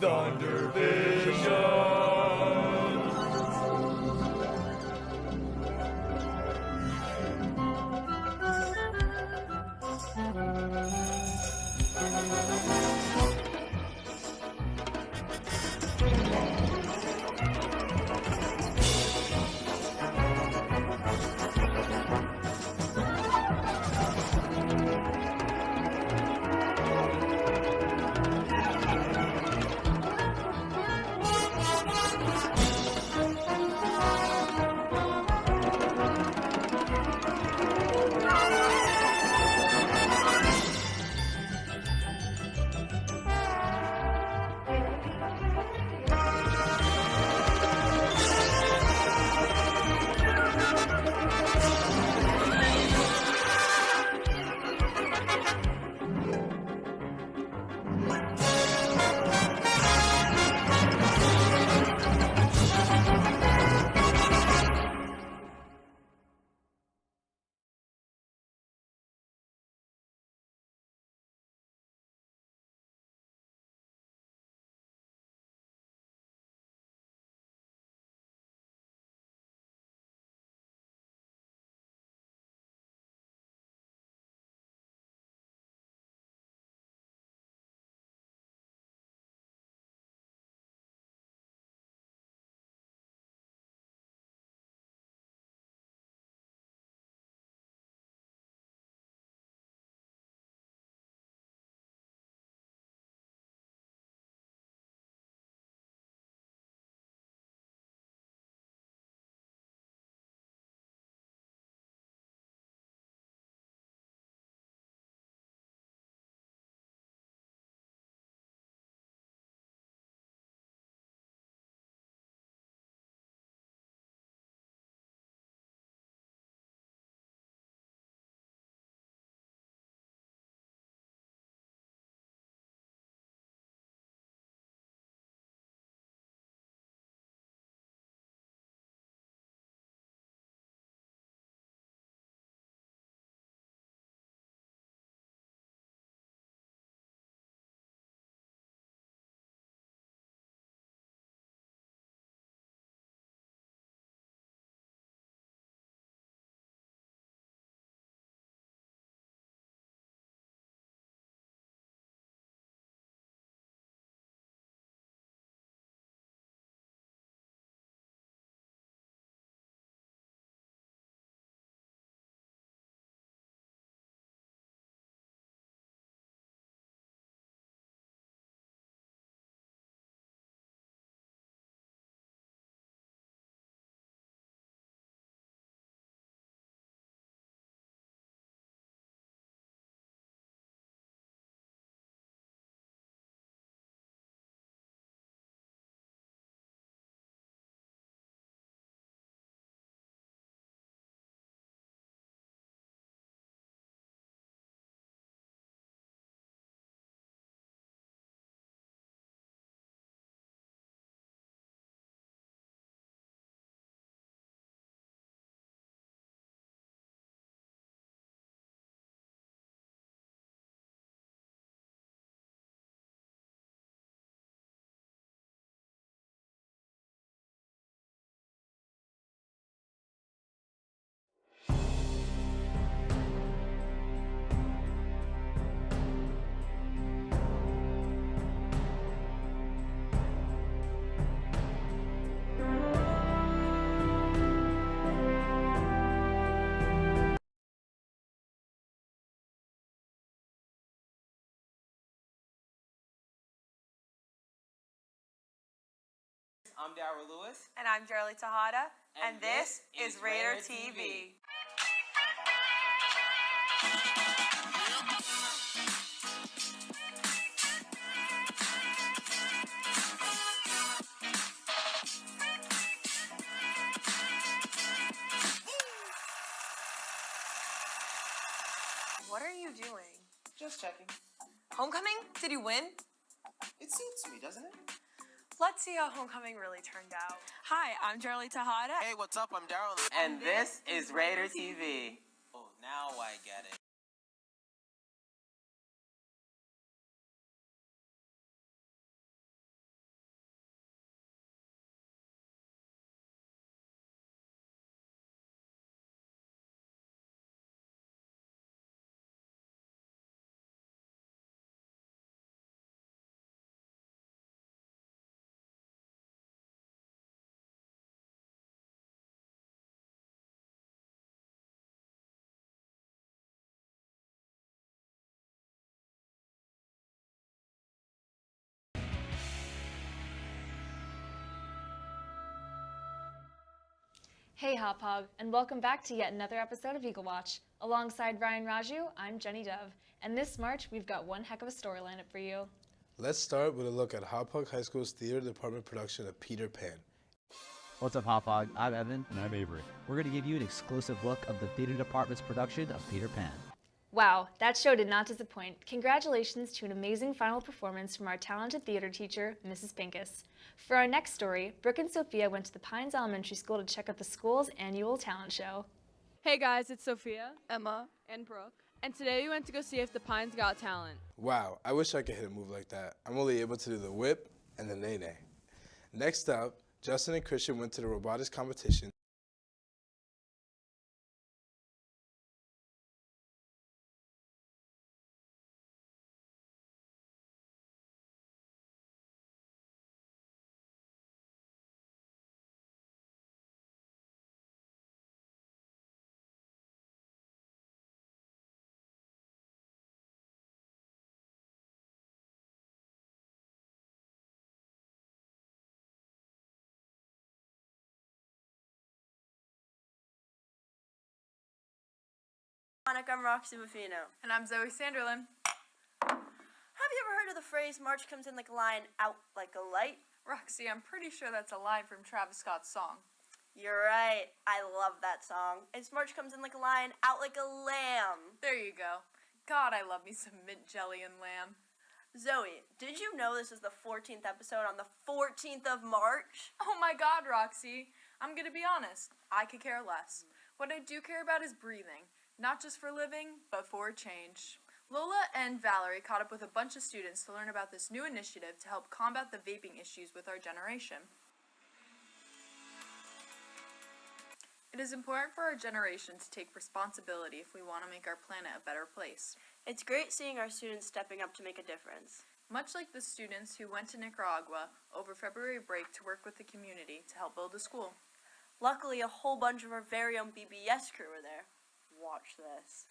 Thunder Vision. I'm Darryl Lewis. And I'm Jerly Tejada. And this this is is Raider Raider TV. What are you doing? Just checking. Homecoming? Did you win? It suits me, doesn't it? Let's see how homecoming really turned out. Hi, I'm Jerly Tejada. Hey, what's up? I'm Darryl. And this is Raider TV. Oh, now I get it. Hey Hop Hog, and welcome back to yet another episode of Eagle Watch. Alongside Ryan Raju, I'm Jenny Dove, and this March we've got one heck of a story lineup for you. Let's start with a look at Hop Hog High School's theater department production of Peter Pan. What's up, Hop Hog? I'm Evan. And I'm Avery. We're going to give you an exclusive look of the theater department's production of Peter Pan. Wow, that show did not disappoint. Congratulations to an amazing final performance from our talented theater teacher, Mrs. Pincus. For our next story, Brooke and Sophia went to the Pines Elementary School to check out the school's annual talent show. Hey guys, it's Sophia, Emma. and Brooke. And today we went to go see if the Pines got talent. Wow, I wish I could hit a move like that. I'm only able to do the whip and the nae-nae. Next up, Justin and Christian went to the robotics competition. I'm Roxy Buffino. And I'm Zoe Sanderlin. Have you ever heard of the phrase March comes in like a lion, out like a light? Roxy, I'm pretty sure that's a line from Travis Scott's song. You're right. I love that song. It's March comes in like a lion, out like a lamb. There you go. God, I love me some mint jelly and lamb. Zoe, did you know this is the 14th episode on the 14th of March? Oh my God, Roxy. I'm gonna be honest. I could care less. What I do care about is breathing. Not just for living, but for a change. Lola and Valerie caught up with a bunch of students to learn about this new initiative to help combat the vaping issues with our generation. It is important for our generation to take responsibility if we want to make our planet a better place. It's great seeing our students stepping up to make a difference. Much like the students who went to Nicaragua over February break to work with the community to help build a school. Luckily, a whole bunch of our very own BBS crew were there. Watch this.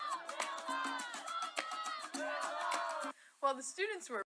While the students were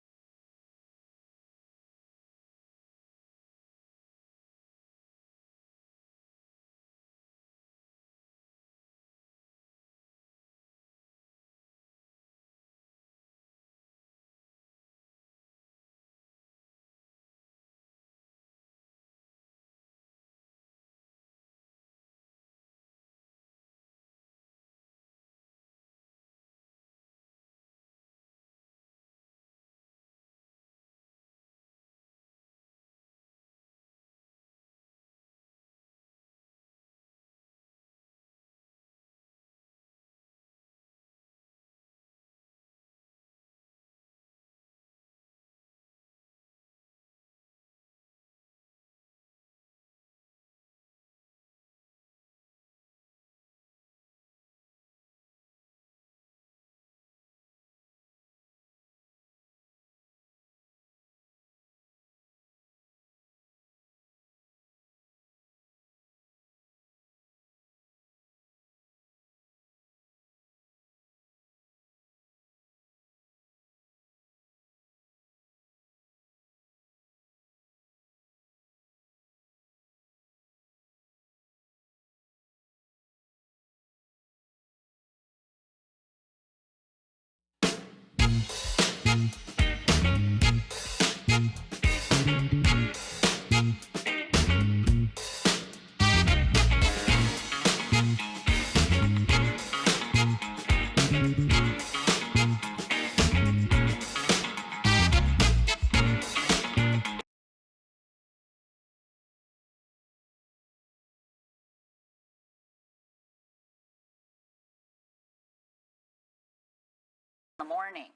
in the morning.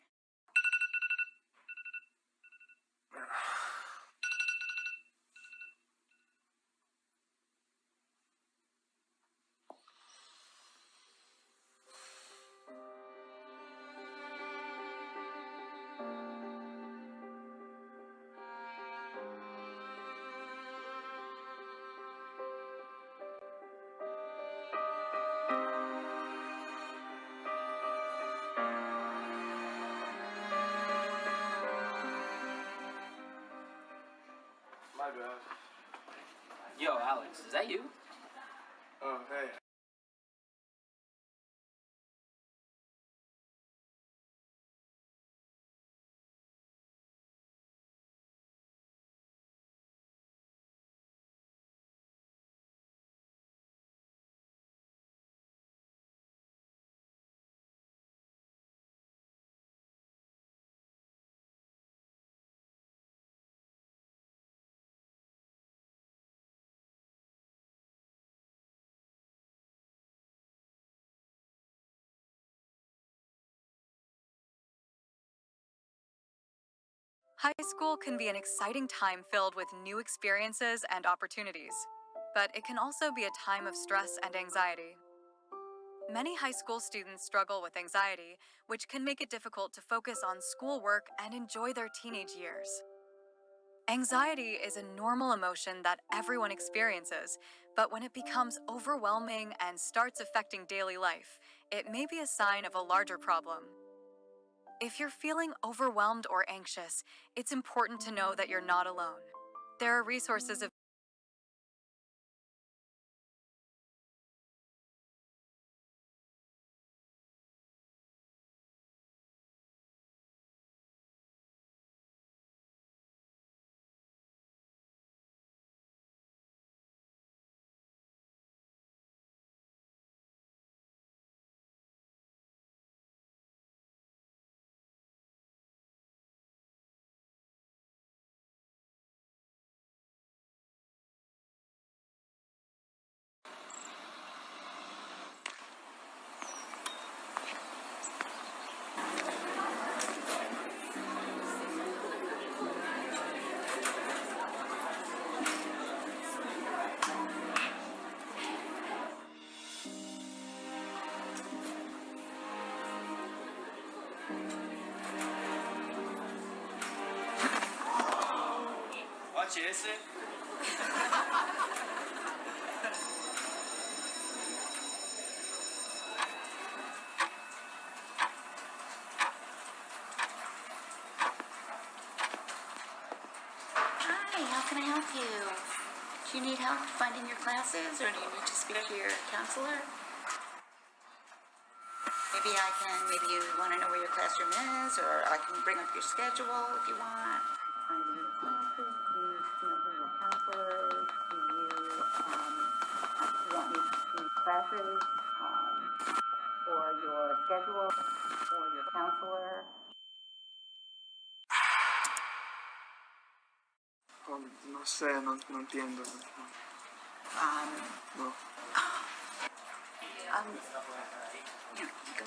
Yo, Alex, is that you? Oh, hey. High school can be an exciting time filled with new experiences and opportunities, but it can also be a time of stress and anxiety. Many high school students struggle with anxiety, which can make it difficult to focus on schoolwork and enjoy their teenage years. Anxiety is a normal emotion that everyone experiences, but when it becomes overwhelming and starts affecting daily life, it may be a sign of a larger problem. If you're feeling overwhelmed or anxious, it's important to know that you're not alone. There are resources available. Jesse? Hi, how can I help you? Do you need help finding your classes, or do you need to speak to your counselor? Maybe you want to know where your classroom is, or I can bring up your schedule if you want. Finding your classes, do you know who your counselor is? Do you want me to see classes, or your schedule, or your counselor? No sé, no entiendo. No. Here, go.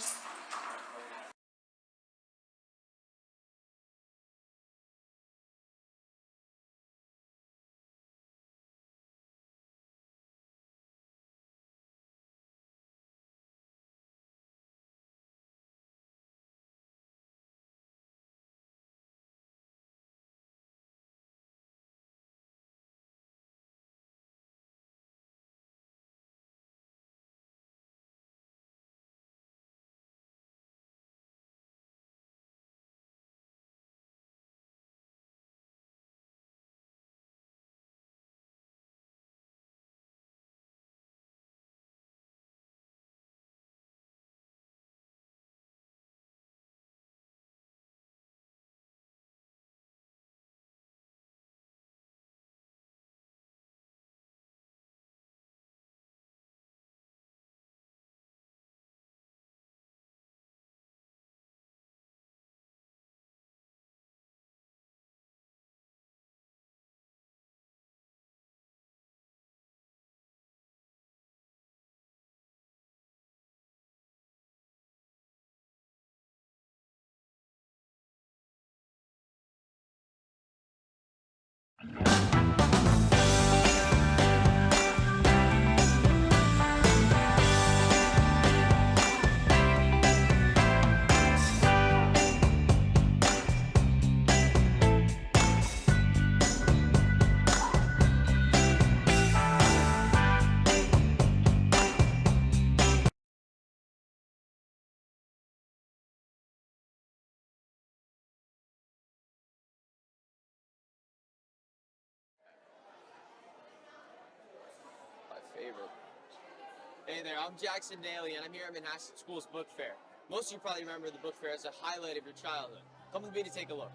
Hey there, I'm Jackson Daly, and I'm here at Manhasset School's Book Fair. Most of you probably remember the book fair as a highlight of your childhood. Come with me to take a look.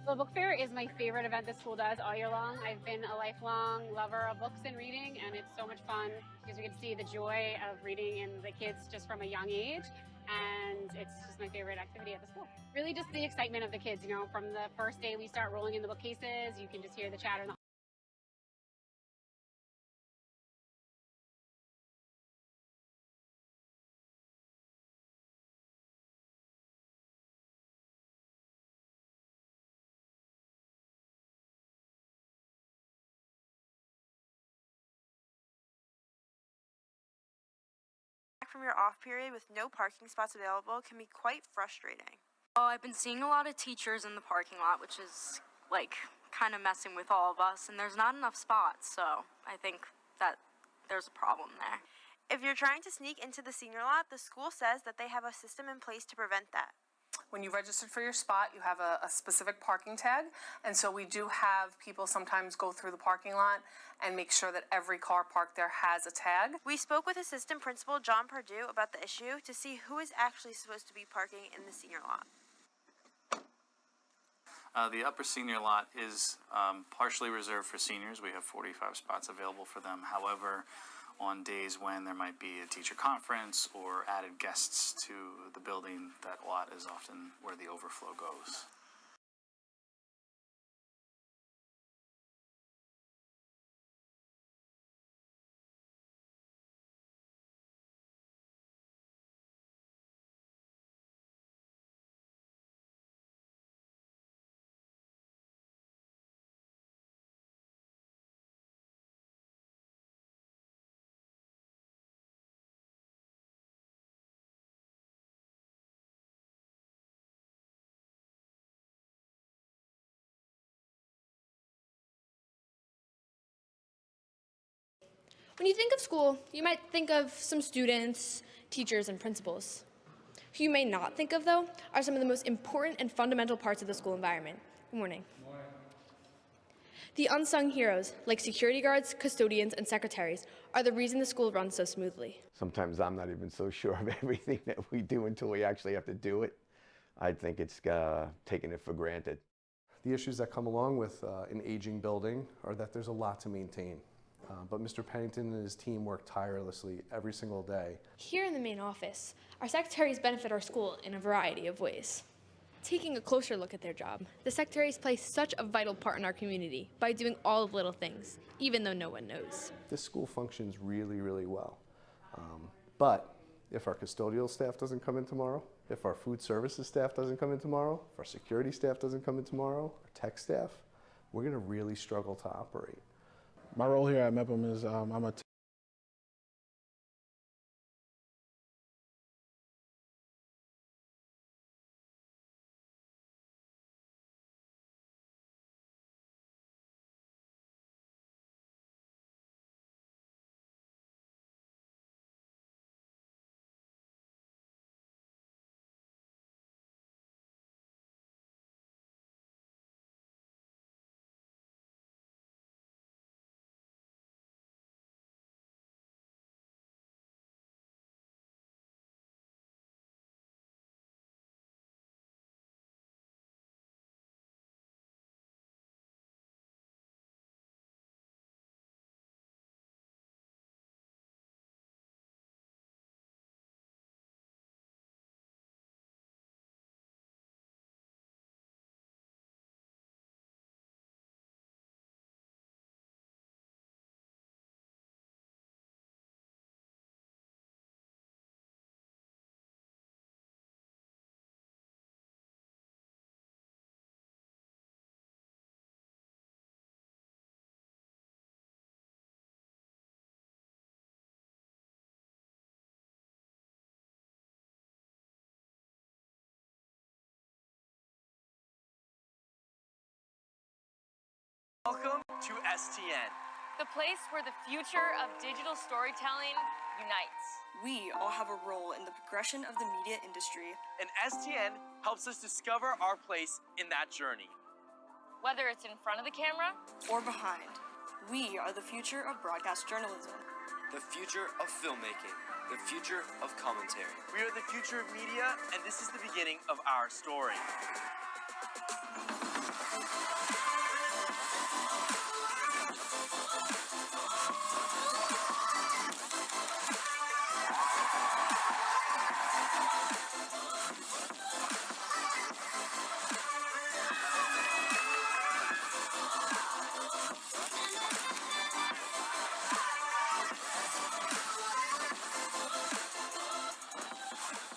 The book fair is my favorite event the school does all year long. I've been a lifelong lover of books and reading, and it's so much fun because we get to see the joy of reading in the kids just from a young age, and it's just my favorite activity at the school. Really just the excitement of the kids, you know, from the first day we start rolling in the bookcases, you can just hear the chatter in the From your off period with no parking spots available can be quite frustrating. Oh, I've been seeing a lot of teachers in the parking lot, which is like kind of messing with all of us, and there's not enough spots, so I think that there's a problem there. If you're trying to sneak into the senior lot, the school says that they have a system in place to prevent that. When you registered for your spot, you have a specific parking tag, and so we do have people sometimes go through the parking lot and make sure that every car parked there has a tag. We spoke with Assistant Principal John Perdue about the issue to see who is actually supposed to be parking in the senior lot. The upper senior lot is partially reserved for seniors. We have 45 spots available for them. However, on days when there might be a teacher conference or added guests to the building, that lot is often where the overflow goes. When you think of school, you might think of some students, teachers, and principals. Who you may not think of, though, are some of the most important and fundamental parts of the school environment. Good morning. Good morning. The unsung heroes, like security guards, custodians, and secretaries, are the reason the school runs so smoothly. Sometimes I'm not even so sure of everything that we do until we actually have to do it. I think it's taking it for granted. The issues that come along with an aging building are that there's a lot to maintain. But Mr. Pennington and his team work tirelessly every single day. Here in the main office, our secretaries benefit our school in a variety of ways. Taking a closer look at their job, the secretaries play such a vital part in our community by doing all the little things, even though no one knows. This school functions really, really well. But if our custodial staff doesn't come in tomorrow, if our food services staff doesn't come in tomorrow, if our security staff doesn't come in tomorrow, our tech staff, we're going to really struggle to operate. My role here at MEPM is I'm a Welcome to STN. The place where the future of digital storytelling unites. We all have a role in the progression of the media industry. And STN helps us discover our place in that journey. Whether it's in front of the camera or behind, we are the future of broadcast journalism. The future of filmmaking. The future of commentary. We are the future of media, and this is the beginning of our story.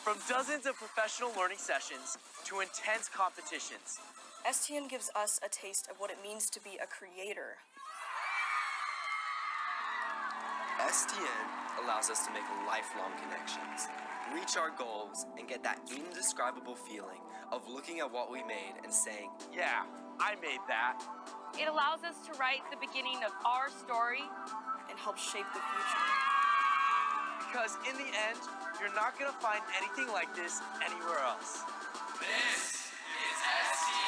From dozens of professional learning sessions to intense competitions, STN gives us a taste of what it means to be a creator. STN allows us to make lifelong connections, reach our goals, and get that indescribable feeling of looking at what we made and saying, yeah, I made that. it allows us to write the beginning of our story and help shape the future. Because in the end, you're not gonna find anything like this anywhere else. This is STN.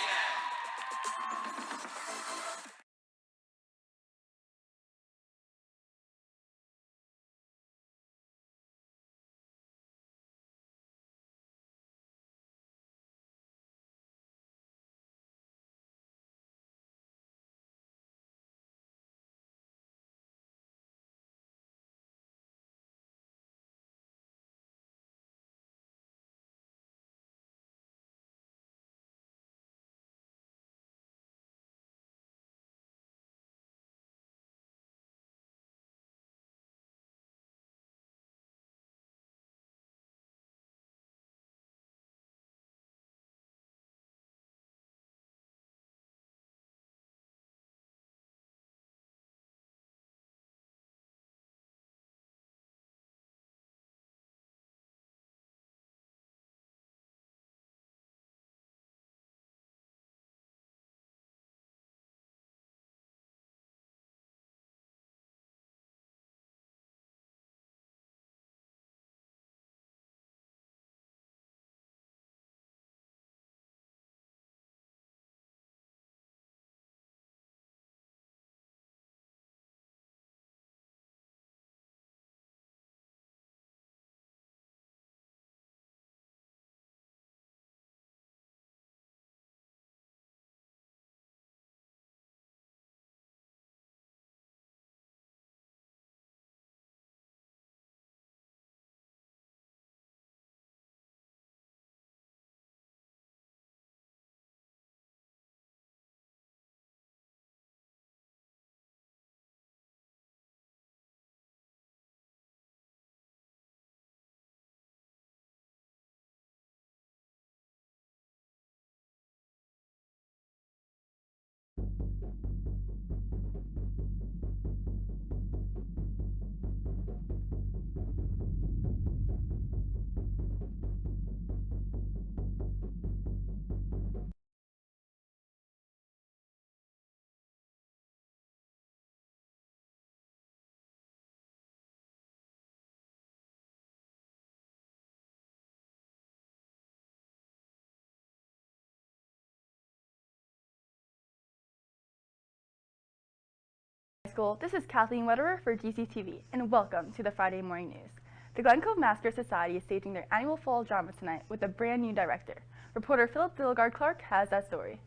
School. This is Kathleen Wetterer for GCTV, and welcome to the Friday Morning News. The Glen Cove Massacre Society is staging their annual fall drama tonight with a brand new director. Reporter Philip Dillgard-Clark has that story.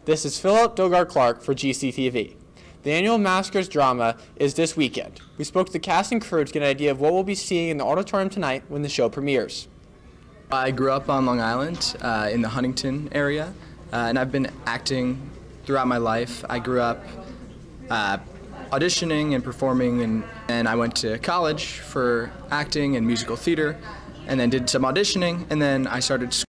This is Philip Dillgard-Clark for GCTV. The annual Massacres drama is this weekend. We spoke to the cast and crew to get an idea of what we'll be seeing in the auditorium tonight when the show premieres. I grew up on Long Island in the Huntington area, and I've been acting throughout my life. I grew up auditioning and performing, and I went to college for acting and musical theater, and then did some auditioning, and then I started school.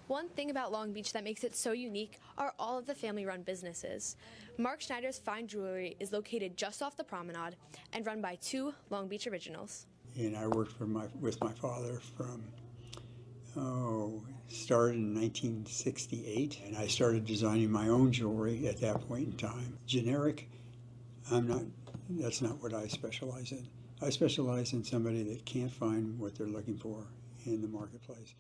One thing about Long Beach that makes it so unique are all of the family-run businesses. Mark Schneider's Fine Jewelry is located just off the promenade and run by 2 Long Beach originals. And I worked with my father from, started in 1968, and I started designing my own jewelry at that point in time. Generic, that's not what I specialize in. I specialize in somebody that can't find what they're looking for in the marketplace.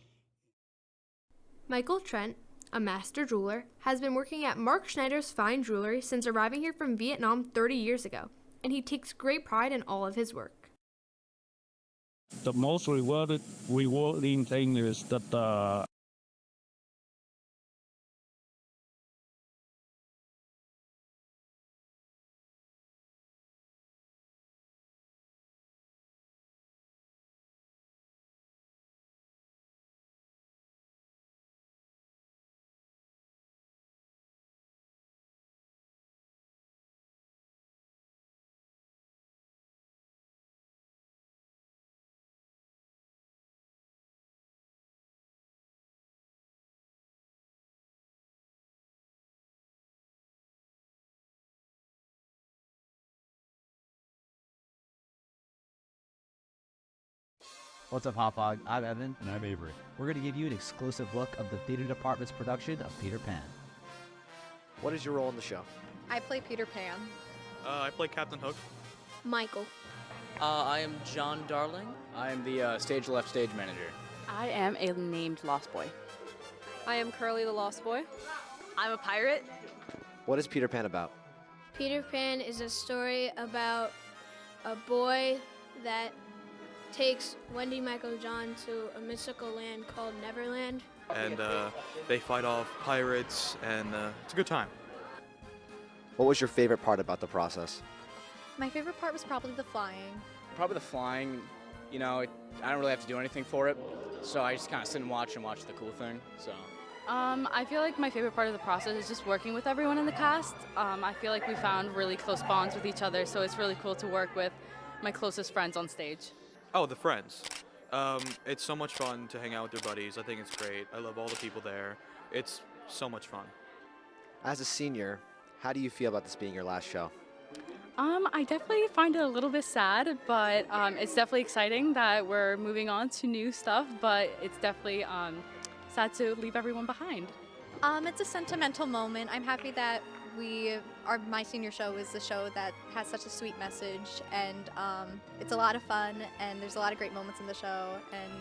Michael Trent, a master jeweler, has been working at Mark Schneider's Fine Jewelry since arriving here from Vietnam 30 years ago, and he takes great pride in all of his work. The most rewarding thing is that What's up, Hot Fog? I'm Evan. And I'm Avery. We're going to give you an exclusive look of the theater department's production of Peter Pan. What is your role in the show? I play Peter Pan. I play Captain Hook. Michael. I am John Darling. I am the stage left stage manager. I am a named Lost Boy. I am Curly the Lost Boy. I'm a pirate. What is Peter Pan about? Peter Pan is a story about a boy that takes Wendy, Michael, John to a mystical land called Neverland. And they fight off pirates, and it's a good time. What was your favorite part about the process? My favorite part was probably the flying. Probably the flying. You know, I don't really have to do anything for it, so I just kind of sit and watch the cool thing. So. I feel like my favorite part of the process is just working with everyone in the cast. I feel like we found really close bonds with each other, so it's really cool to work with my closest friends on stage. Oh, the friends. It's so much fun to hang out with your buddies. I think it's great. I love all the people there. It's so much fun. As a senior, how do you feel about this being your last show? I definitely find it a little bit sad, but it's definitely exciting that we're moving on to new stuff, but it's definitely sad to leave everyone behind. It's a sentimental moment. I'm happy that my senior show is the show that has such a sweet message, and it's a lot of fun, and there's a lot of great moments in the show, and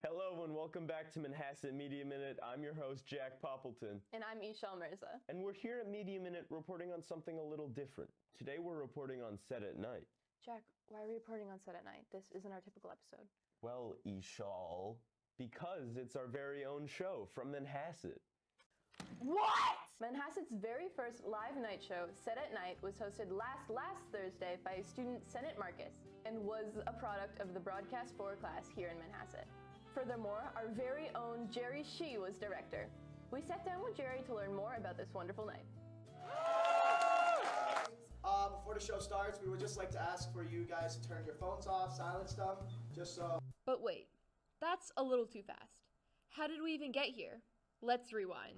Hello and welcome back to Manhasset Media Minute. I'm your host, Jack Poppleton. And I'm Ishal Mirza. And we're here at Media Minute reporting on something a little different. Today we're reporting on Set at Night. Jack, why are we reporting on Set at Night? This isn't our typical episode. Well, Ishal, because it's our very own show from Manhasset. What? Manhasset's very first live night show, Set at Night, was hosted last Thursday by student Senate Marcus and was a product of the Broadcast 4 class here in Manhasset. Furthermore, our very own Jerry Shee was director. We sat down with Jerry to learn more about this wonderful night. Before the show starts, we would just like to ask for you guys to turn your phones off, silence them, just so... But wait, that's a little too fast. How did we even get here? Let's rewind.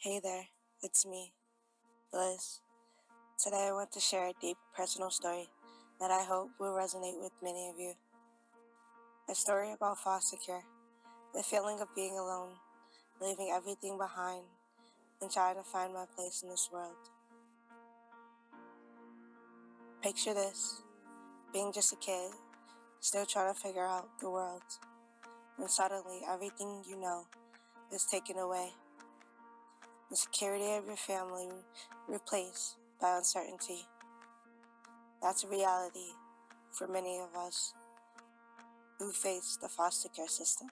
Hey there, it's me, Liz. Today I want to share a deep personal story that I hope will resonate with many of you. A story about foster care, the feeling of being alone, leaving everything behind, and trying to find my place in this world. Picture this, being just a kid, still trying to figure out the world, and suddenly everything you know is taken away. The security of your family replaced by uncertainty. That's a reality for many of us who face the foster care system.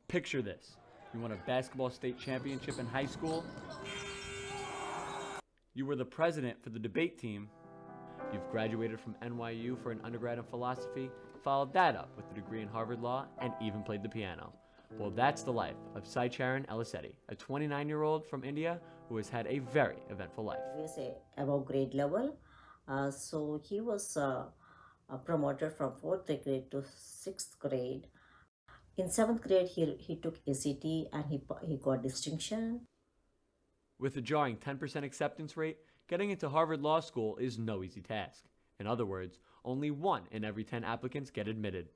Picture this. You won a basketball state championship in high school. You were the president for the debate team. You've graduated from NYU for an undergrad in philosophy, followed that up with a degree in Harvard Law, and even played the piano. Well, that's the life of Saicharan Elisetti, a 29-year-old from India who has had a very eventful life. We say above grade level. So he was promoted from 4th grade to 6th grade. In 7th grade, he took ACT and he got distinction. With a jarring 10% acceptance rate, getting into Harvard Law School is no easy task. In other words, only 1 in every 10 applicants get admitted.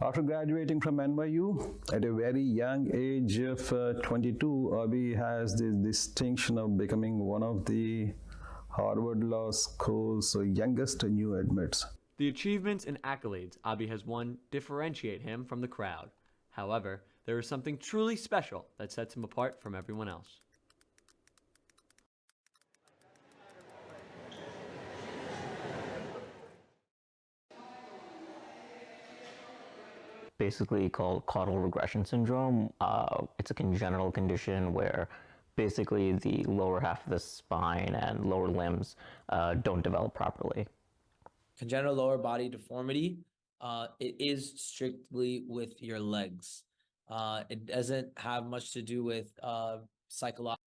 After graduating from NYU, at a very young age of 22, Abi has this distinction of becoming one of the Harvard Law School's youngest new admits. The achievements and accolades Abi has won differentiate him from the crowd. However, there is something truly special that sets him apart from everyone else. Basically called caudal regression syndrome. It's a congenital condition where basically the lower half of the spine and lower limbs don't develop properly. Congenital lower body deformity, it is strictly with your legs. It doesn't have much to do with psychological.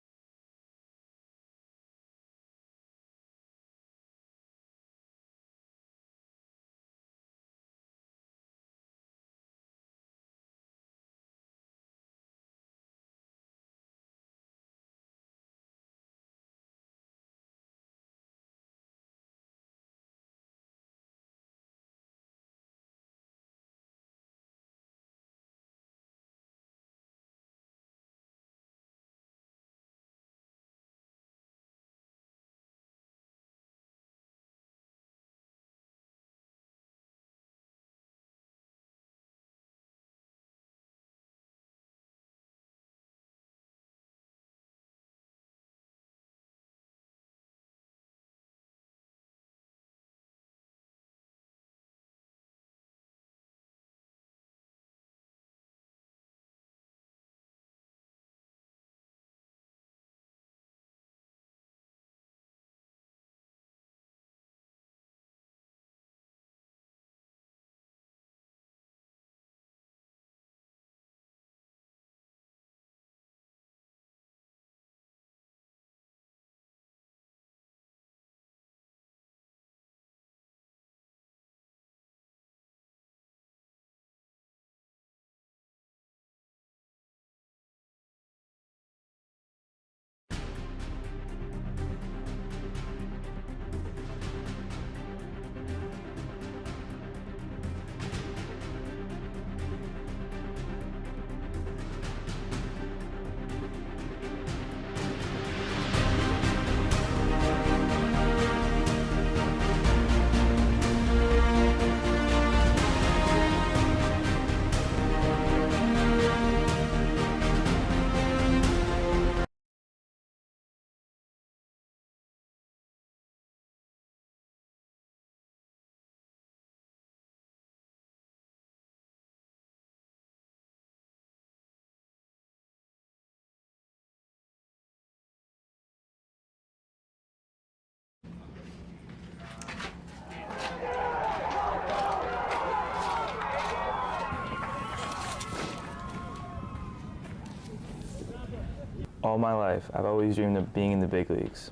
All my life, I've always dreamed of being in the big leagues.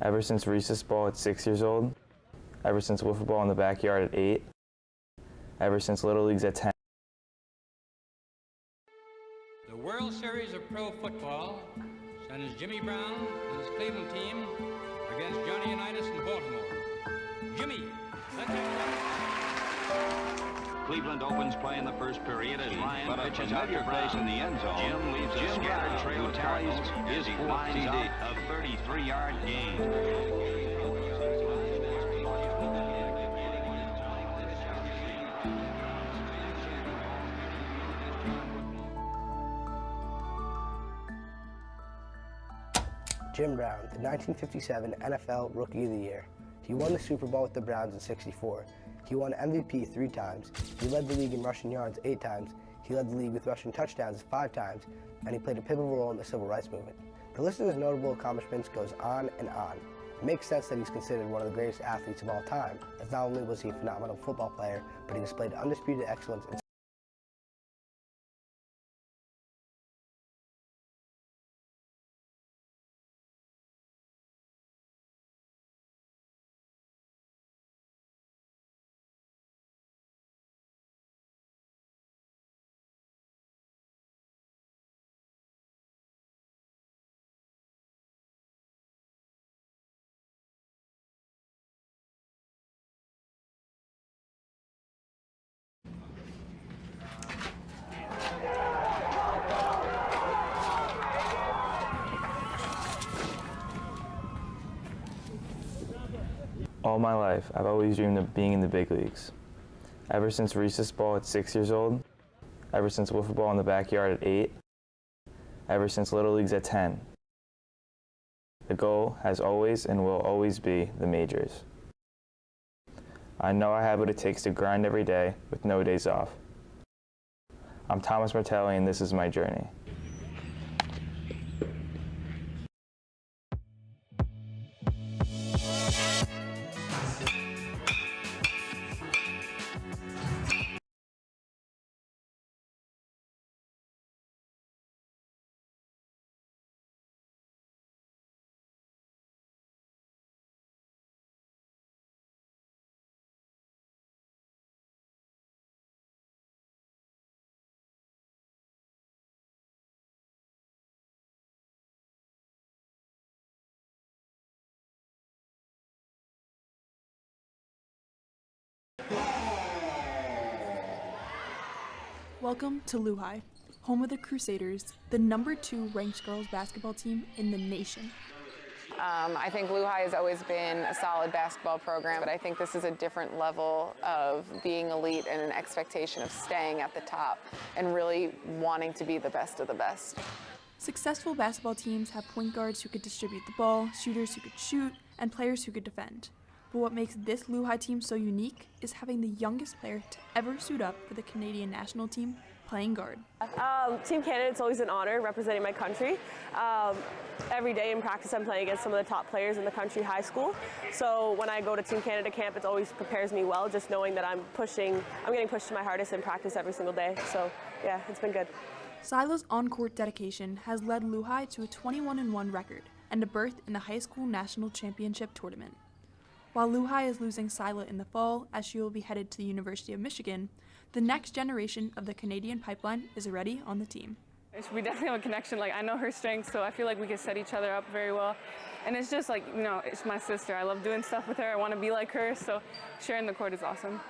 Ever since recess ball at 6 years old, ever since wiffle ball in the backyard at 8, ever since Little Leagues at 10. The World Series of Pro Football sends Jimmy Brown and his Cleveland team against Johnny Unitas in Baltimore. Jimmy, let's have Cleveland opens play in the first period as Ryan pitches out to Brown. In the end zone. Jim leaves a scattered trail of Cardinals as he lines out a 33-yard gain. Jim Brown, the 1957 NFL Rookie of the Year. He won the Super Bowl with the Browns in '64. He won MVP 3 times. He led the league in rushing yards 8 times. He led the league with rushing touchdowns 5 times, and he played a pivotal role in the Civil Rights Movement. The list of his notable accomplishments goes on and on. It makes sense that he's considered one of the greatest athletes of all time, as not only was he a phenomenal football player, but he displayed undisputed excellence in All my life, I've always dreamed of being in the big leagues. Ever since recess ball at 6 years old, ever since wiffle ball in the backyard at 8, ever since Little Leagues at 10. The goal has always and will always be the majors. I know I have what it takes to grind every day with no days off. I'm Thomas Martelli, and this is my journey. Welcome to Lehigh, home of the Crusaders, the #2 ranked girls basketball team in the nation. I think Lehigh has always been a solid basketball program, but I think this is a different level of being elite and an expectation of staying at the top and really wanting to be the best of the best. Successful basketball teams have point guards who could distribute the ball, shooters who could shoot, and players who could defend. But what makes this Lehigh team so unique is having the youngest player to ever suit up for the Canadian national team playing guard. Team Canada, it's always an honor representing my country. Every day in practice I'm playing against some of the top players in the country high school. So when I go to Team Canada camp, it always prepares me well, just knowing that I'm getting pushed to my hardest in practice every single day. So yeah, it's been good. Sila's on-court dedication has led Lehigh to a 21-1 record and a berth in the high school national championship tournament. While Lehigh is losing Sila in the fall as she will be headed to the University of Michigan, the next generation of the Canadian pipeline is already on the team. We definitely have a connection. Like, I know her strengths, so I feel like we can set each other up very well. And it's just like, you know, it's my sister. I love doing stuff with her. I want to be like her, so sharing the court is awesome.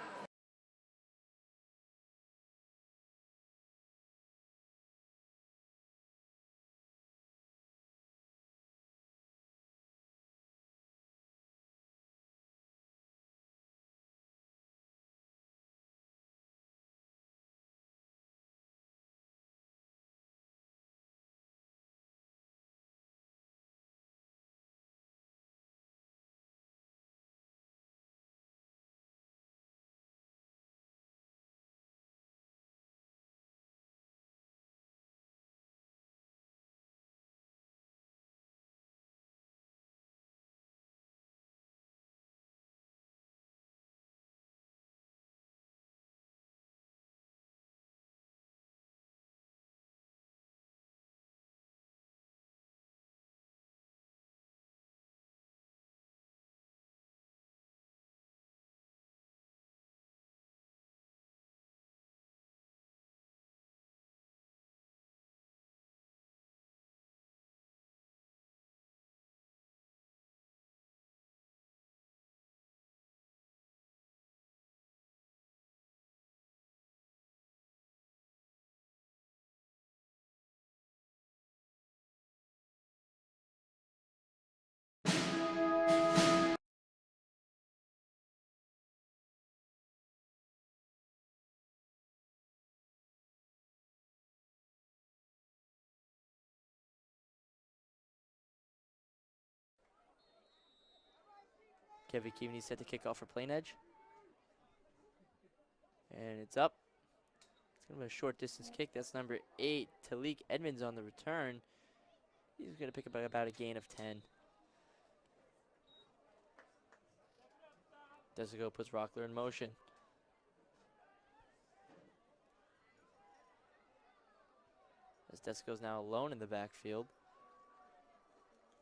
Kevin Keaveney set to kick off for Plain Edge. And it's up. It's going to be a short distance kick. That's number 8, Talik Edmonds on the return. He's going to pick up about a gain of 10. Desico puts Rockler in motion. As Desico's now alone in the backfield.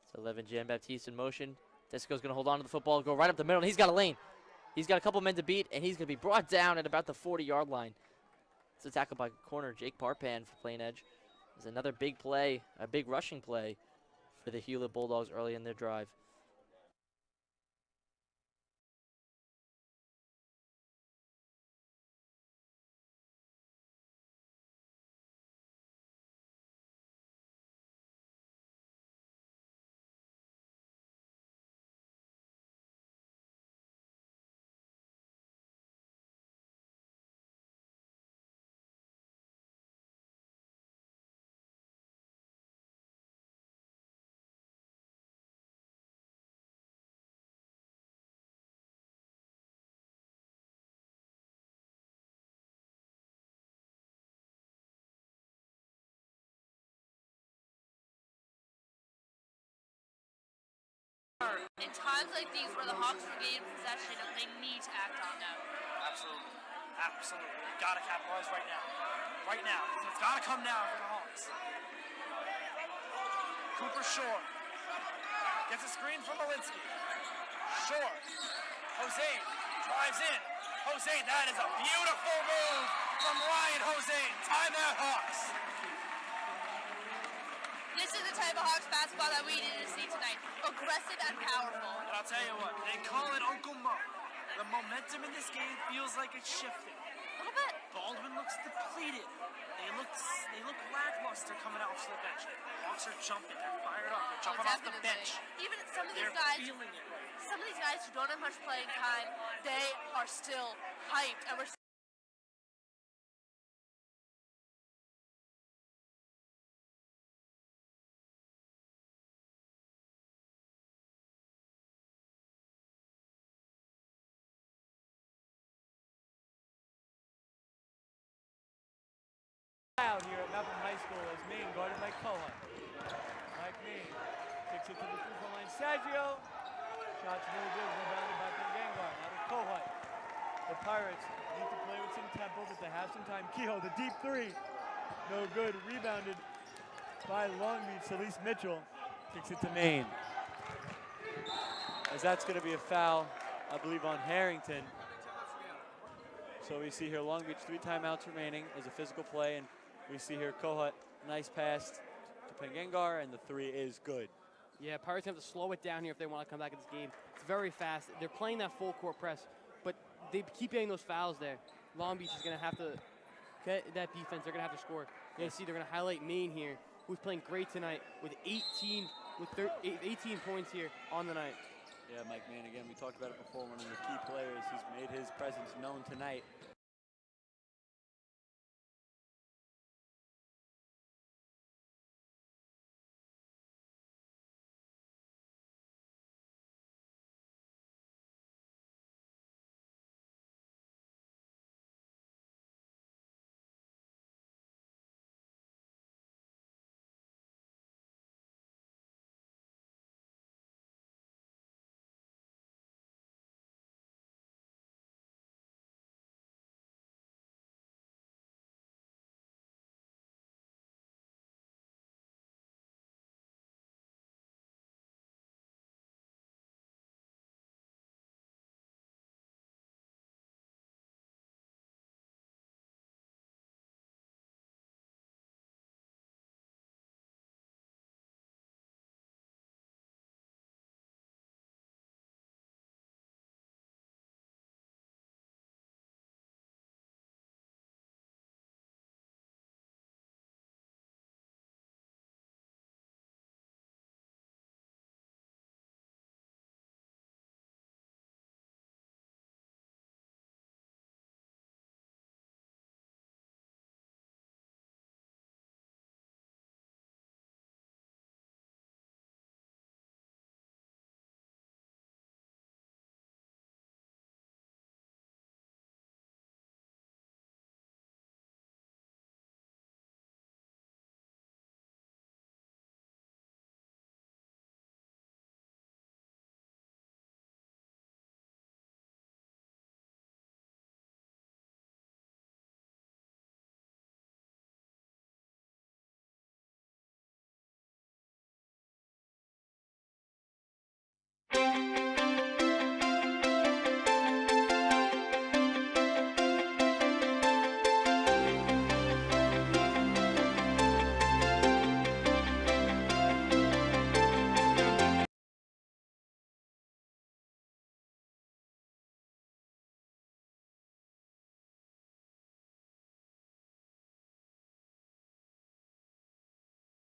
It's 11 Jan Baptiste in motion. Desico's going to hold on to the football, go right up the middle, and he's got a lane. He's got a couple men to beat, and he's going to be brought down at about the 40-yard line. It's a tackle by corner Jake Parpan for Plain Edge. There's another big play, a big rushing play for the Hewlett Bulldogs early in their drive. In times like these where the Hawks regain possession, they need to act on them. Absolutely. Absolutely. You gotta capitalize right now. Right now. It's gotta come now for the Hawks. Cooper Shore gets a screen from Malinsky. Shore. Hossein drives in. Hossein, that is a beautiful move from Ryan Hossein. Timeout Hawks. This is the type of Hawks basketball that we needed to see tonight. Aggressive and powerful. And I'll tell you what, they call it Uncle Mo. The momentum in this game feels like it's shifting. A little bit. Baldwin looks depleted. They look lackluster coming off the bench. Hawks are jumping. They're fired up. They're jumping off the bench. Even some of these They're guys, feeling it. some of these guys who don't have much playing time, they are still hyped, and we're Out here at Malcolm High School as Maine guarded by Cohen. Mike Maine kicks it to the free throw line. Saggio. Shots no good. Rebounded by Pengangar. Now to Kohut. The Pirates need to play with some tempo, but they have some time. Kehoe, the deep three. No good. Rebounded by Long Beach. Celeste Mitchell kicks it to Maine. As that's going to be a foul, I believe, on Harrington. So we see here Long Beach 3 timeouts remaining as a physical play, and we see here Kohut, nice pass to Pengangar, and the 3 is good. Yeah, Pirates have to slow it down here if they want to come back in this game. It's very fast. They're playing that full court press, but they keep getting those fouls there. Long Beach is going to have to get that defense. They're going to have to score. You see, they're going to highlight Maine here, who's playing great tonight with 18 points here on the night. Yeah, Mike Maine, again, we talked about it before, one of the key players. He's made his presence known tonight.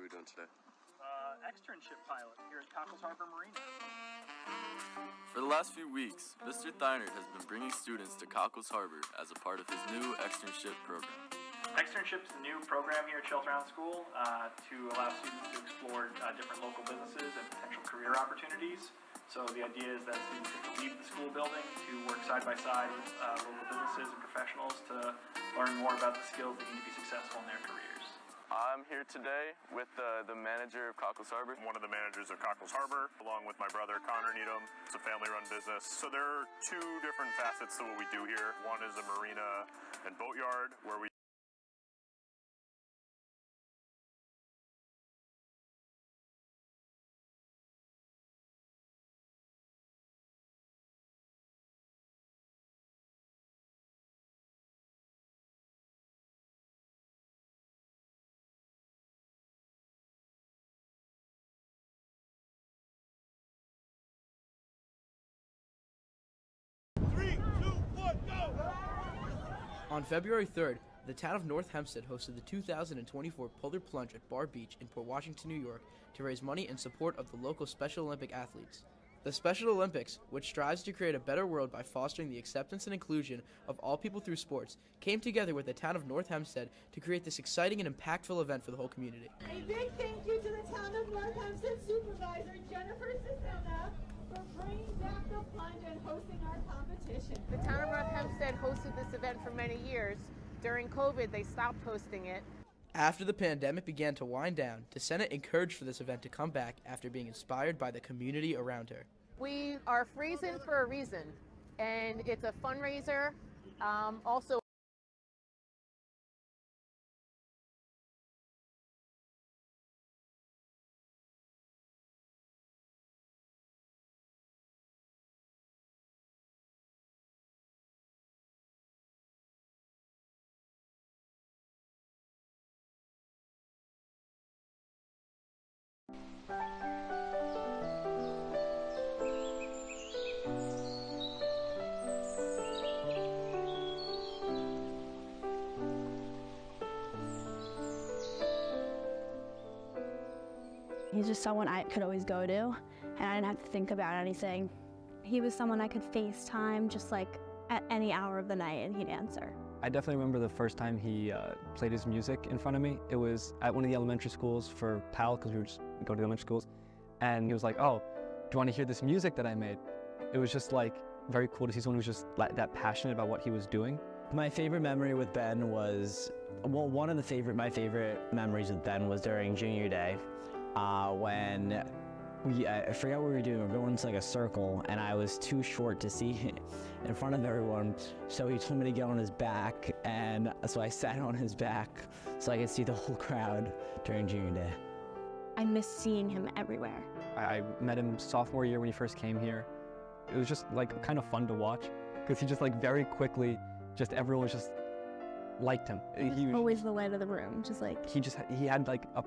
we doing today? Externship pilot here at Cockles Harbor Marina. For the last few weeks, Mr. Theinert has been bringing students to Cockles Harbor as a part of his new externship program. Externship is a new program here at Shelterhound School to allow students to explore different local businesses and potential career opportunities. So the idea is that students get to leave the school building to work side by side with local businesses and professionals to learn more about the skills they need to be successful in their careers. I'm here today with the manager of Cockles Harbor. One of the managers of Cockles Harbor, along with my brother Connor Needham. It's a family-run business. So there are two different facets to what we do here. One is a marina and boatyard where we On February 3rd, the town of North Hempstead hosted the 2024 Polar Plunge at Bar Beach in Port Washington, New York, to raise money in support of the local Special Olympic athletes. The Special Olympics, which strives to create a better world by fostering the acceptance and inclusion of all people through sports, came together with the town of North Hempstead to create this exciting and impactful event for the whole community. A big thank you to the town of North Hempstead Supervisor Jennifer Cicena for bringing back the plunge and hosting our competition. The town of North Hempstead hosted this event for many years. During COVID, they stopped hosting it. After the pandemic began to wind down, DeSena encouraged for this event to come back after being inspired by the community around her. We are freezing for a reason, and it's a fundraiser. Also, he's just someone I could always go to, and I didn't have to think about anything. He was someone I could FaceTime just like at any hour of the night and he'd answer. I definitely remember the first time he played his music in front of me. It was at one of the elementary schools for PAL, because we were just going to elementary schools. And he was like, "Oh, do you want to hear this music that I made?" It was just like very cool to see someone who was just that passionate about what he was doing. My favorite memory with Ben was, well, my favorite memories with Ben was during junior day, when I forgot what we were doing. We were going to like a circle, and I was too short to see in front of everyone. So he told me to get on his back, and so I sat on his back so I could see the whole crowd during junior day. I miss seeing him everywhere. I met him sophomore year when he first came here. It was just like kind of fun to watch, because he just like very quickly, just everyone was just liked him. He was always the light of the room, just like he had like a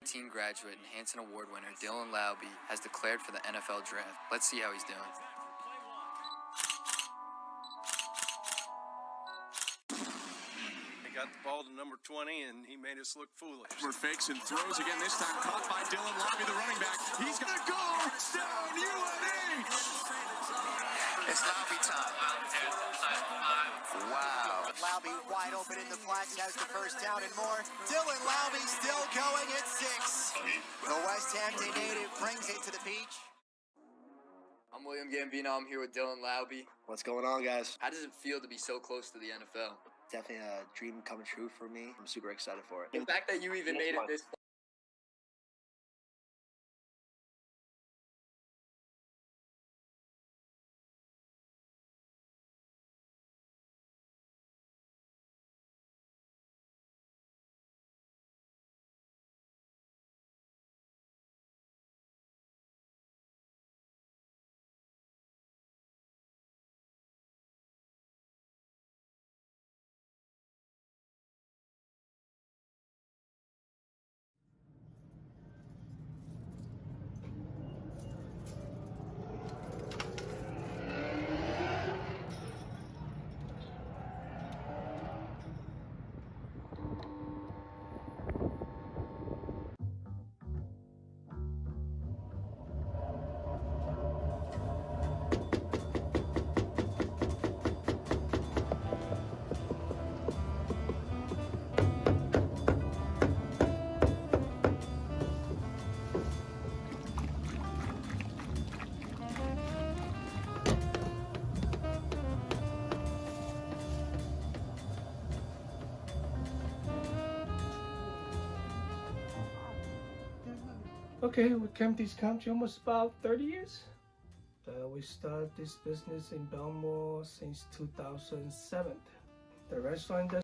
Teen graduate and Hanson Award winner Dylan Laube has declared for the NFL draft. Let's see how he's doing. He got the ball to number 20, and he made us look foolish. For fakes and throws again, this time caught by Dylan Laube, the running back. He's going to go down UNH! It's Laube time. Wow. Laube wide open in the flats, has the first down and more. Dylan Laube still going at 6. The West Hampton native brings it to the beach. I'm William Gambino. I'm here with Dylan Laube. What's going on, guys? How does it feel to be so close to the NFL? Definitely a dream coming true for me. I'm super excited for it. The fact that you even made it this far. Okay, we came to this country almost about 30 years. We started this business in Belmore since 2007. The restaurant industry.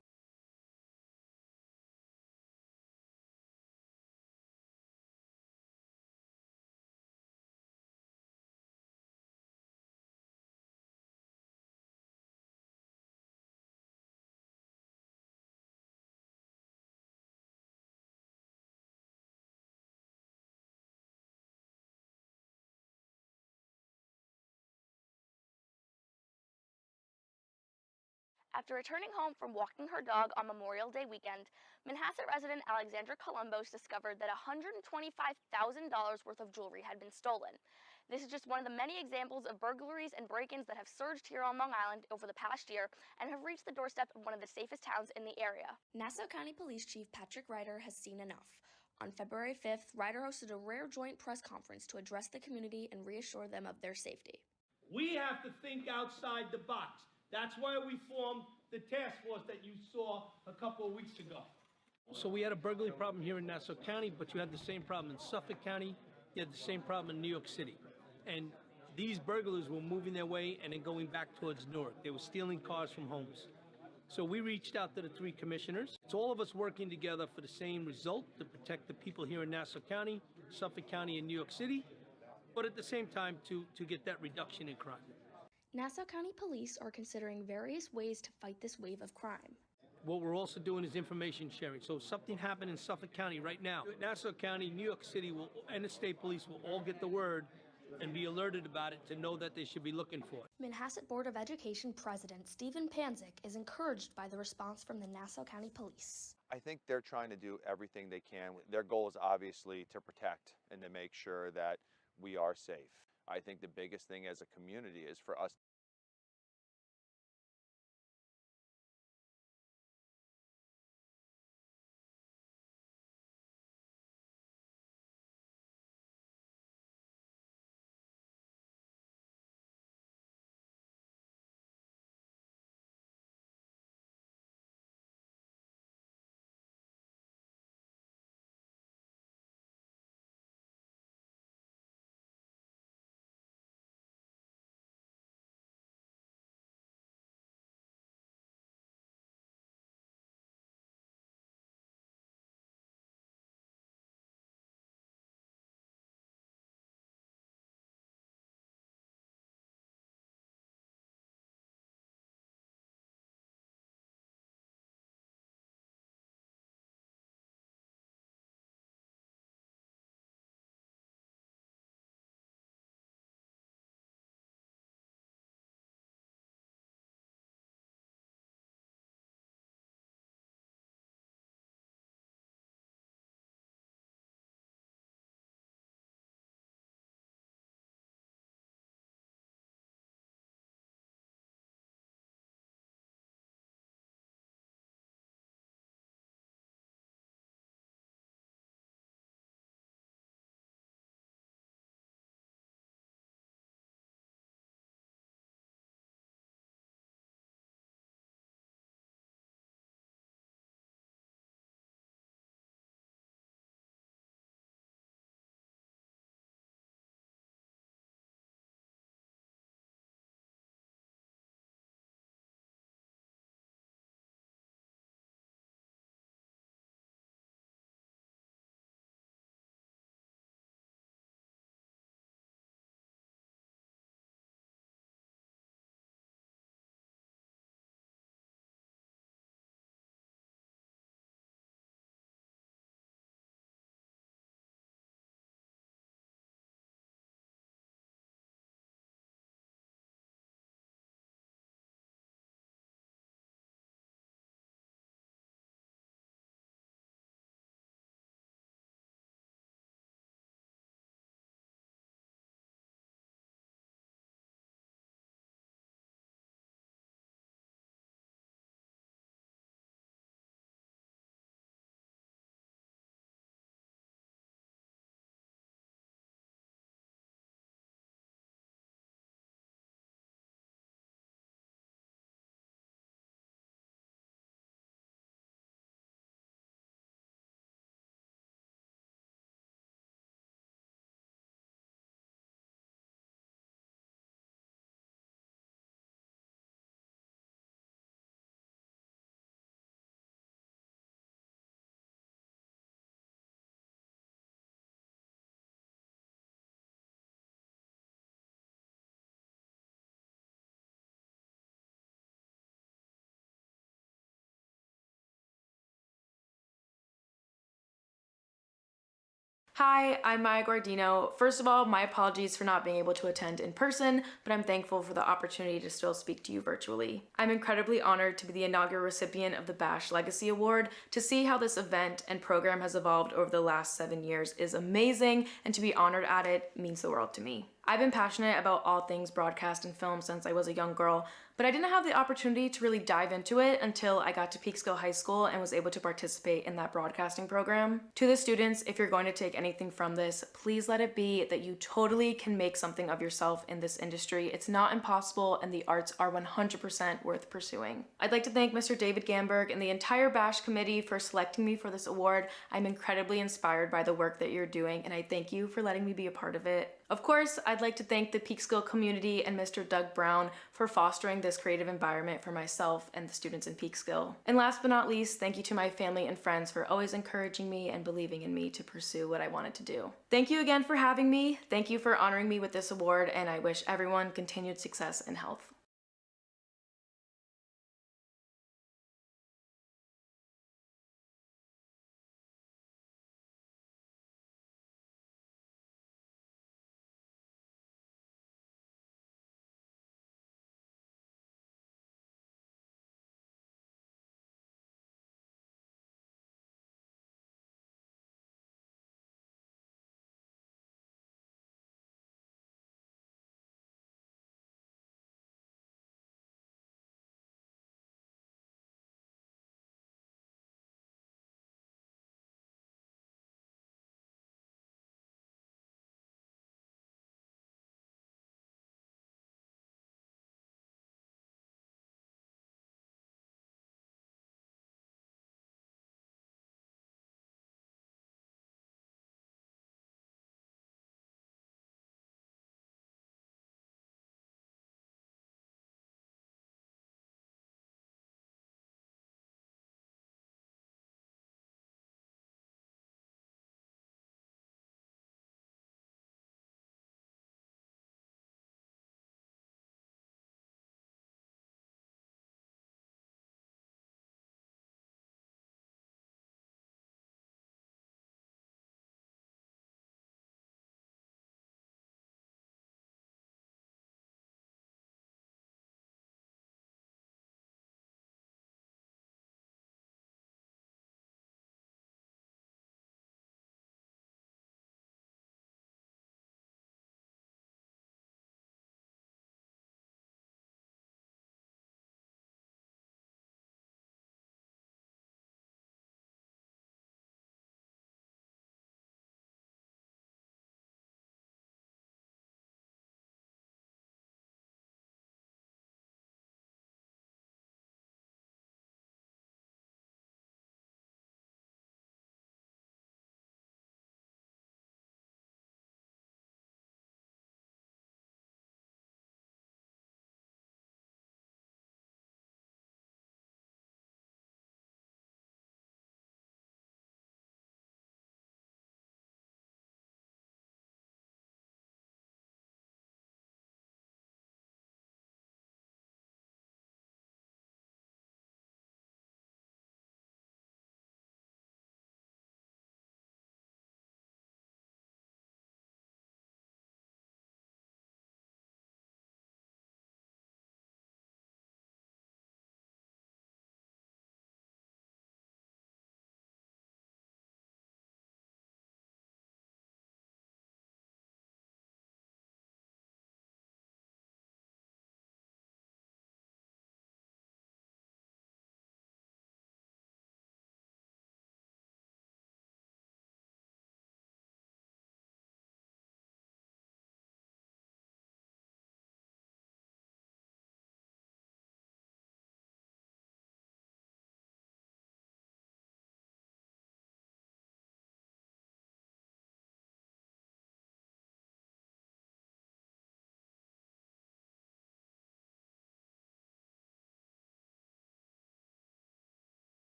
After returning home from walking her dog on Memorial Day weekend, Manhasset resident Alexandra Columbos discovered that $125,000 worth of jewelry had been stolen. This is just one of the many examples of burglaries and break-ins that have surged here on Long Island over the past year and have reached the doorstep of one of the safest towns in the area. Nassau County Police Chief Patrick Ryder has seen enough. On February 5th, Ryder hosted a rare joint press conference to address the community and reassure them of their safety. We have to think outside the box. That's why we formed the task force that you saw a couple of weeks ago. So we had a burglary problem here in Nassau County, but you had the same problem in Suffolk County. You had the same problem in New York City. And these burglars were moving their way and then going back towards Newark. They were stealing cars from homes. So we reached out to the 3 commissioners. It's all of us working together for the same result, to protect the people here in Nassau County, Suffolk County, and New York City, but at the same time to get that reduction in crime. Nassau County Police are considering various ways to fight this wave of crime. What we're also doing is information sharing. So if something happened in Suffolk County right now, Nassau County, New York City, and the state police will all get the word and be alerted about it to know that they should be looking for it. Manhasset Board of Education President Stephen Panzik is encouraged by the response from the Nassau County Police. I think they're trying to do everything they can. Their goal is obviously to protect and to make sure that we are safe. I think the biggest thing as a community is for us Hi, I'm Maya Guardino. First of all, my apologies for not being able to attend in person, but I'm thankful for the opportunity to still speak to you virtually. I'm incredibly honored to be the inaugural recipient of the Bash Legacy Award. To see how this event and program has evolved over the last 7 years is amazing, and to be honored at it means the world to me. I've been passionate about all things broadcast and film since I was a young girl, but I didn't have the opportunity to really dive into it until I got to Peekskill High School and was able to participate in that broadcasting program. To the students, if you're going to take anything from this, please let it be that you totally can make something of yourself in this industry. It's not impossible, and the arts are 100% worth pursuing. I'd like to thank Mr. David Gamberg and the entire Bash committee for selecting me for this award. I'm incredibly inspired by the work that you're doing, and I thank you for letting me be a part of it. Of course, I'd like to thank the Peekskill community and Mr. Doug Brown for fostering this creative environment for myself and the students in Peekskill. And last but not least, thank you to my family and friends for always encouraging me and believing in me to pursue what I wanted to do. Thank you again for having me. Thank you for honoring me with this award, and I wish everyone continued success and health.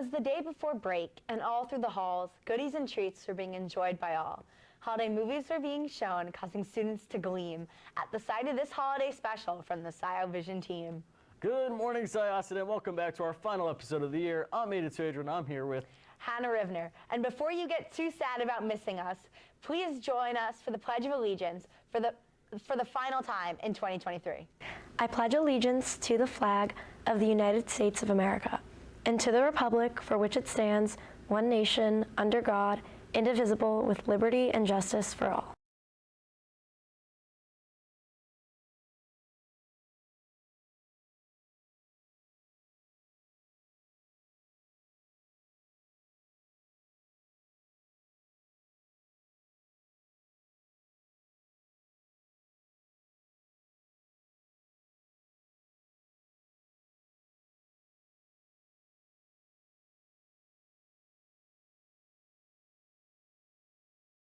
was the day before break, and all through the halls, goodies and treats were being enjoyed by all. Holiday movies were being shown, causing students to gleam at the sight of this holiday special from the SciO Vision team. Good morning, Syosset, and welcome back to our final episode of the year. I'm Aiden Sadra, and I'm here with Hannah Rivner. And before you get too sad about missing us, please join us for the Pledge of Allegiance for the final time in 2023. I pledge allegiance to the flag of the United States of America and to the republic for which it stands, one nation, under God, indivisible, with liberty and justice for all.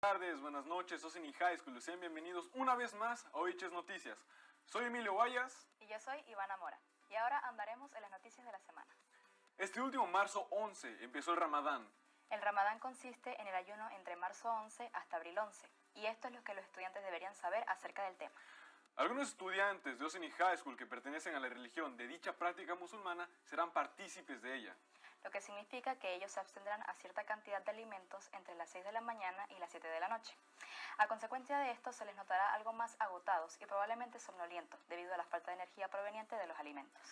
Buenas tardes, buenas noches, Oseni High School. Sean bienvenidos una vez más a Hoyches Noticias. Soy Emilio Guayas. Y yo soy Ivana Mora. Y ahora andaremos en las noticias de la semana. Este último marzo 11 empezó el Ramadán. El Ramadán consiste en el ayuno entre marzo 11 hasta abril 11. Y esto es lo que los estudiantes deberían saber acerca del tema. Algunos estudiantes de Oseni High School que pertenecen a la religión de dicha práctica musulmana serán partícipes de ella. Lo que significa que ellos se abstendrán a cierta cantidad de alimentos entre las 6 de la mañana y las 7 de la noche. A consecuencia de esto, se les notará algo más agotados y probablemente somnolientos debido a la falta de energía proveniente de los alimentos.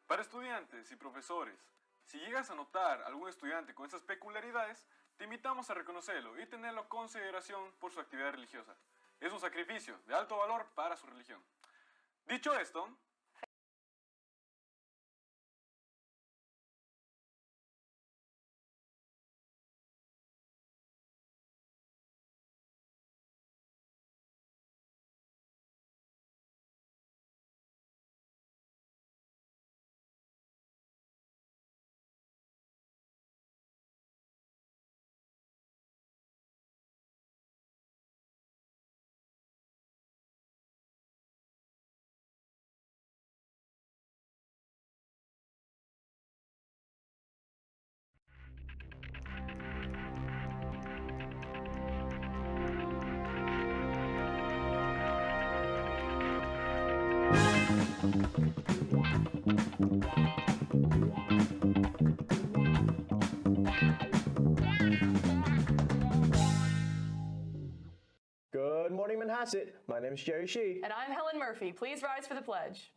Para estudiantes y profesores, si llegas a notar algún estudiante con estas peculiaridades, te invitamos a reconocerlo y tenerlo en consideración por su actividad religiosa. Es un sacrificio de alto valor para su religión. Dicho esto, Good morning, Manhasset. My name is Jerry Shee. And I'm Helen Murphy. Please rise for the pledge.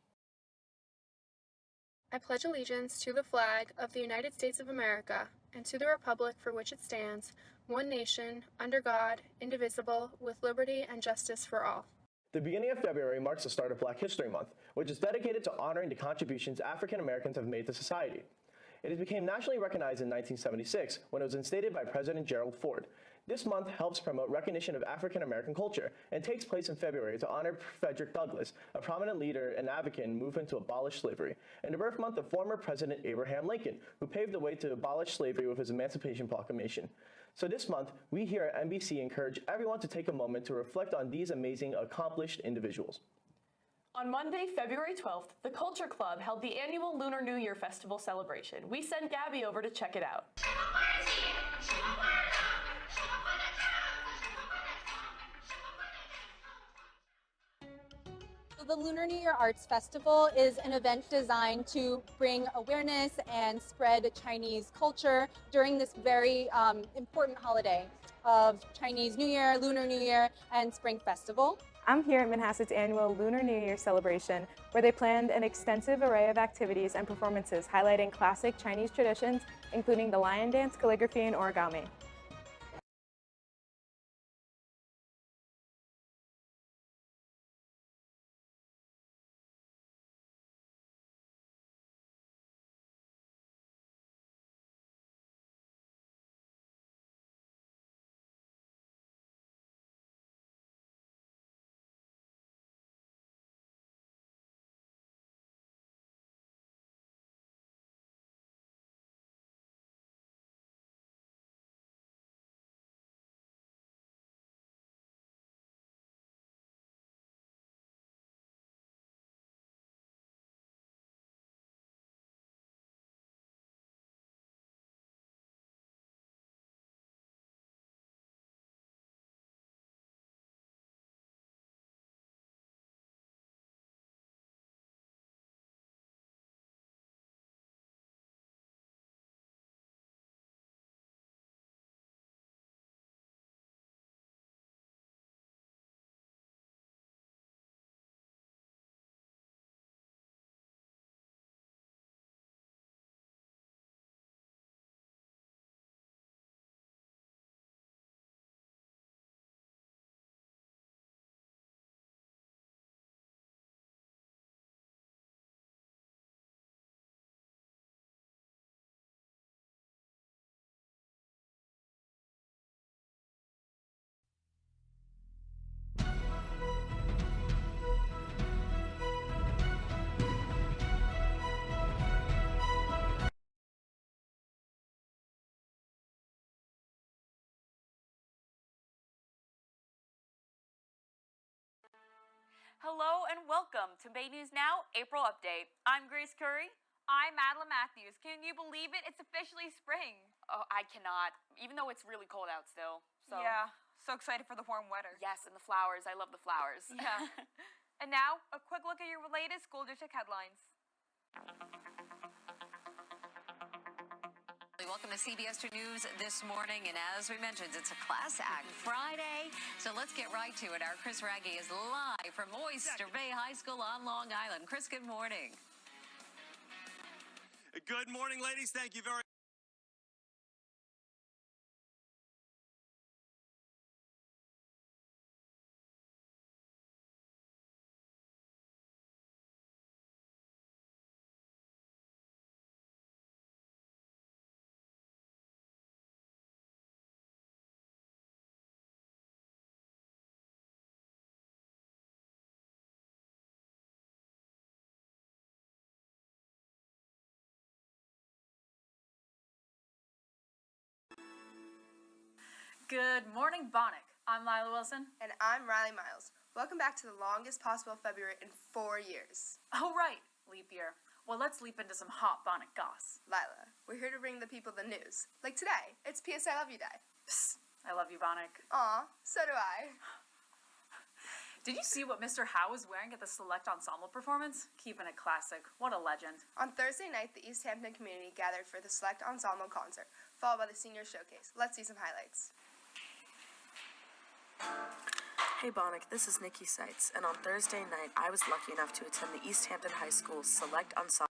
I pledge allegiance to the flag of the United States of America and to the republic for which it stands, one nation, under God, indivisible, with liberty and justice for all. The beginning of February marks the start of Black History Month, which is dedicated to honoring the contributions African Americans have made to society. It became nationally recognized in 1976 when it was instated by President Gerald Ford. This month helps promote recognition of African American culture and takes place in February to honor Frederick Douglass, a prominent leader and advocate in the movement to abolish slavery, and the birth month of former President Abraham Lincoln, who paved the way to abolish slavery with his Emancipation Proclamation. So this month, we here at NBC encourage everyone to take a moment to reflect on these amazing, accomplished individuals. On Monday, February 12th, the Culture Club held the annual Lunar New Year Festival celebration. We sent Gabby over to check it out. The Lunar New Year Arts Festival is an event designed to bring awareness and spread Chinese culture during this very important holiday of Chinese New Year, Lunar New Year, and Spring Festival. I'm here at Manhasset's annual Lunar New Year celebration, where they planned an extensive array of activities and performances highlighting classic Chinese traditions, including the lion dance, calligraphy, and origami. Hello and welcome to Bay News Now April Update. I'm Grace Curry. I'm Madeline Matthews. Can you believe it? It's officially spring. Oh, I cannot, even though it's really cold out still. So. Yeah, so excited for the warm weather. Yes, and the flowers. I love the flowers. Yeah. And now, a quick look at your latest school district headlines. Welcome to CBS 2 News this morning, and as we mentioned, it's a Class Act Friday, so let's get right to it. Our Chris Raggi is live from Oyster Bay High School on Long Island. Chris, good morning. Good morning, ladies. Thank you very much. Good morning, Bonnick. I'm Lila Wilson. And I'm Riley Miles. Welcome back to the longest possible February in 4 years. Oh, right. Leap year. Well, let's leap into some hot Bonnick goss. Lila, we're here to bring the people the news. Like today, it's P.S. I Love You Day. Psst, I love you, Bonnick. Aw, so do I. Did you see what Mr. Howe was wearing at the Select Ensemble performance? Keeping it classic. What a legend. On Thursday night, the East Hampton community gathered for the Select Ensemble concert, followed by the senior showcase. Let's see some highlights. Hey Bonnick, this is Nikki Seitz, and on Thursday night, I was lucky enough to attend the East Hampton High School Select Ensemble.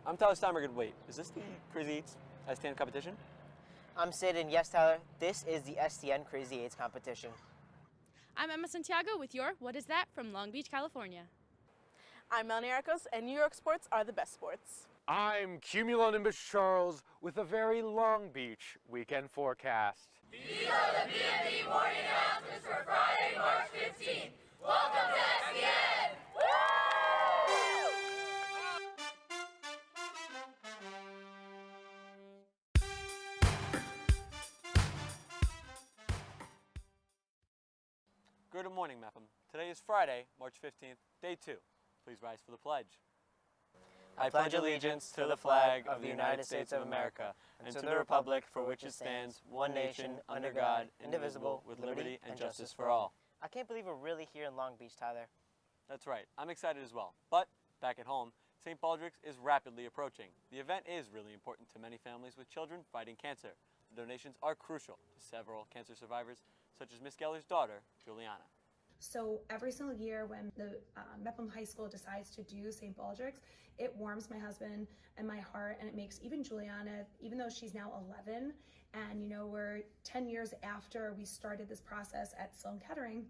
I'm Tyler Steinberg. Wait, is this the Crazy 8s STN competition? I'm Sid, and yes, Tyler, this is the STN Crazy 8s competition. I'm Emma Santiago with your What Is That from Long Beach, California. I'm Melanie Arcos, and New York sports are the best sports. I'm Cumulonimbus Charles with a very Long Beach weekend forecast. These are the BNB morning announcements for Friday, March 15th. Welcome to STN! Woo! Good morning, Mepham. Today is Friday, March 15th, day 2. Please rise for the pledge. I pledge allegiance to the flag of the United States of America and to the republic for which it stands, one nation, under God, indivisible, with liberty and justice for all. I can't believe we're really here in Long Beach, Tyler. That's right. I'm excited as well. But back at home, St. Baldrick's is rapidly approaching. The event is really important to many families with children fighting cancer. The donations are crucial to several cancer survivors, such as Miss Geller's daughter, Juliana. So every single year when the Mepham High School decides to do St. Baldrick's, it warms my husband and my heart, and it makes even Juliana, even though she's now 11, and we're 10 years after we started this process at Sloan Kettering,